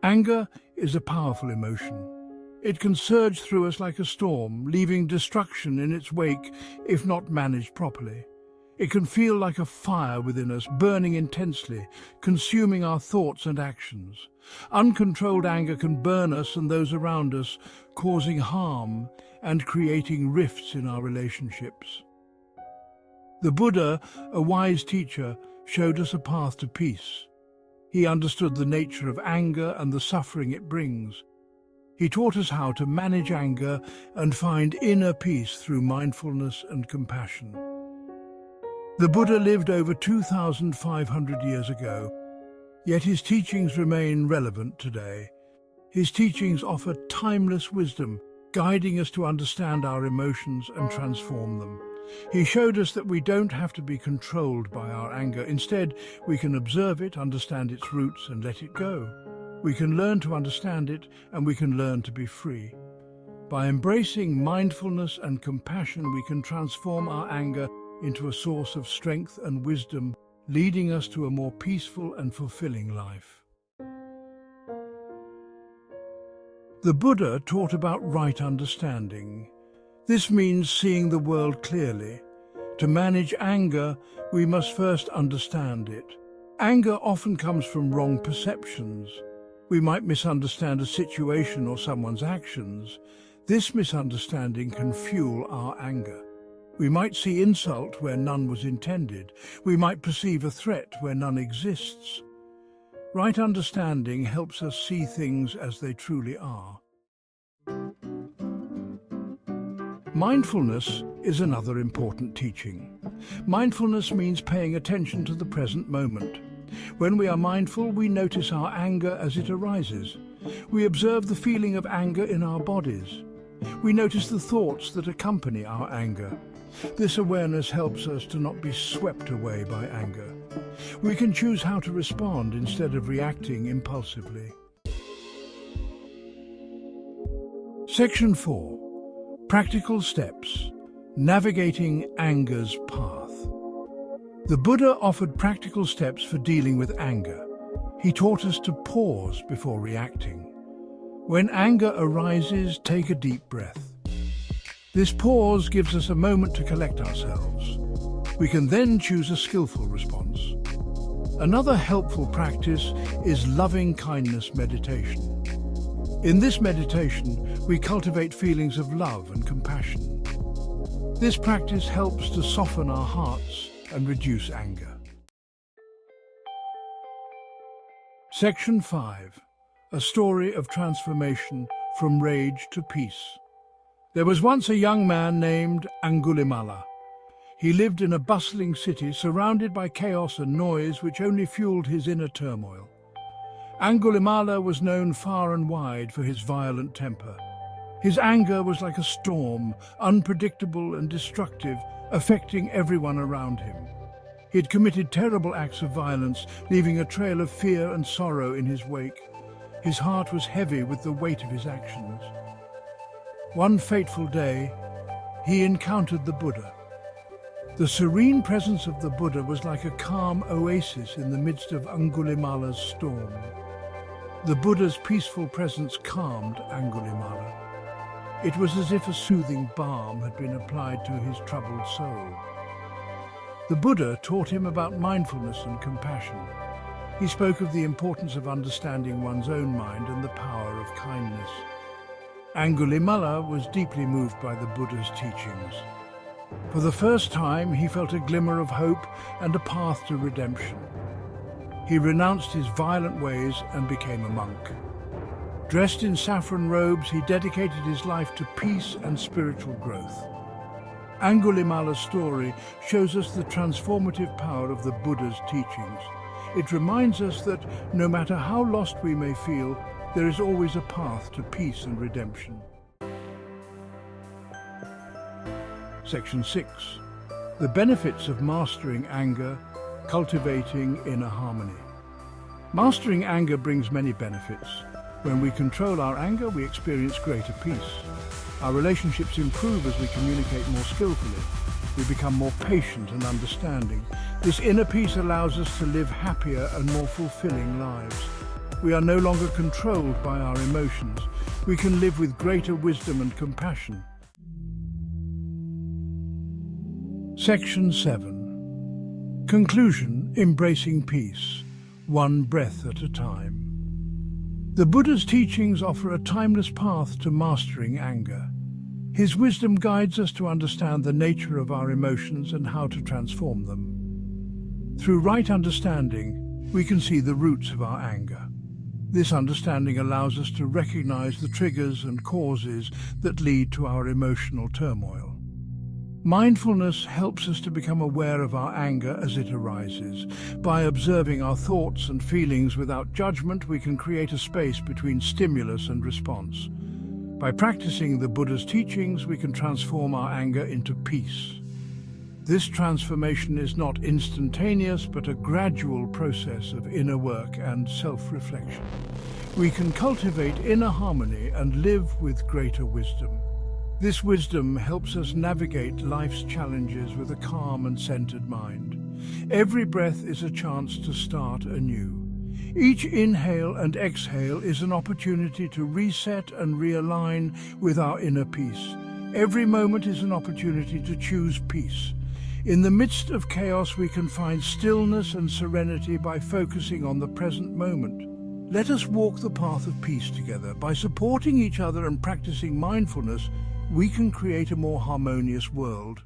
Anger is a powerful emotion. It can surge through us like a storm, leaving destruction in its wake if not managed properly. It can feel like a fire within us, burning intensely, consuming our thoughts and actions. Uncontrolled anger can burn us and those around us, causing harm and creating rifts in our relationships. The Buddha, a wise teacher, showed us a path to peace. He understood the nature of anger and the suffering it brings. He taught us how to manage anger and find inner peace through mindfulness and compassion. The Buddha lived over 2,500 years ago, yet his teachings remain relevant today. His teachings offer timeless wisdom, guiding us to understand our emotions and transform them. He showed us that we don't have to be controlled by our anger. Instead, we can observe it, understand its roots, and let it go. We can learn to understand it, and we can learn to be free. By embracing mindfulness and compassion, we can transform our anger into a source of strength and wisdom, leading us to a more peaceful and fulfilling life. The Buddha taught about right understanding. This means seeing the world clearly. To manage anger, we must first understand it. Anger often comes from wrong perceptions. We might misunderstand a situation or someone's actions. This misunderstanding can fuel our anger. We might see insult where none was intended. We might perceive a threat where none exists. Right understanding helps us see things as they truly are. Mindfulness is another important teaching. Mindfulness means paying attention to the present moment. When we are mindful, we notice our anger as it arises. We observe the feeling of anger in our bodies. We notice the thoughts that accompany our anger. This awareness helps us to not be swept away by anger. We can choose how to respond instead of reacting impulsively. Section 4. Practical steps. Navigating anger's path. The Buddha offered practical steps for dealing with anger. He taught us to pause before reacting. When anger arises, take a deep breath. This pause gives us a moment to collect ourselves. We can then choose a skillful response. Another helpful practice is loving kindness meditation. In this meditation, we cultivate feelings of love and compassion. This practice helps to soften our hearts and reduce anger. Section 5. A story of transformation from rage to peace. There was once a young man named Angulimala. He lived in a bustling city surrounded by chaos and noise which only fueled his inner turmoil. Angulimala was known far and wide for his violent temper. His anger was like a storm, unpredictable and destructive, affecting everyone around him. He had committed terrible acts of violence, leaving a trail of fear and sorrow in his wake. His heart was heavy with the weight of his actions. One fateful day, he encountered the Buddha. The serene presence of the Buddha was like a calm oasis in the midst of Angulimala's storm. The Buddha's peaceful presence calmed Angulimala. It was as if a soothing balm had been applied to his troubled soul. The Buddha taught him about mindfulness and compassion. He spoke of the importance of understanding one's own mind and the power of kindness. Angulimala was deeply moved by the Buddha's teachings. For the first time, he felt a glimmer of hope and a path to redemption. He renounced his violent ways and became a monk. Dressed in saffron robes, he dedicated his life to peace and spiritual growth. Angulimala's story shows us the transformative power of the Buddha's teachings. It reminds us that no matter how lost we may feel, there is always a path to peace and redemption. Section 6. The benefits of mastering anger, cultivating inner harmony. Mastering anger brings many benefits. When we control our anger, we experience greater peace. Our relationships improve as we communicate more skillfully. We become more patient and understanding. This inner peace allows us to live happier and more fulfilling lives. we are no longer controlled by our emotions. We can live with greater wisdom and compassion. Section 7. Conclusion: Embracing Peace, one breath at a time. The Buddha's teachings offer a timeless path to mastering anger. His wisdom guides us to understand the nature of our emotions and how to transform them. Through right understanding, we can see the roots of our anger. This understanding allows us to recognize the triggers and causes that lead to our emotional turmoil. Mindfulness helps us to become aware of our anger as it arises. By observing our thoughts and feelings without judgment, we can create a space between stimulus and response. By practicing the Buddha's teachings, we can transform our anger into peace. This transformation is not instantaneous, but a gradual process of inner work and self-reflection. We can cultivate inner harmony and live with greater wisdom. This wisdom helps us navigate life's challenges with a calm and centered mind. Every breath is a chance to start anew. Each inhale and exhale is an opportunity to reset and realign with our inner peace. Every moment is an opportunity to choose peace. In the midst of chaos, we can find stillness and serenity by focusing on the present moment. Let us walk the path of peace together. By supporting each other and practicing mindfulness, we can create a more harmonious world.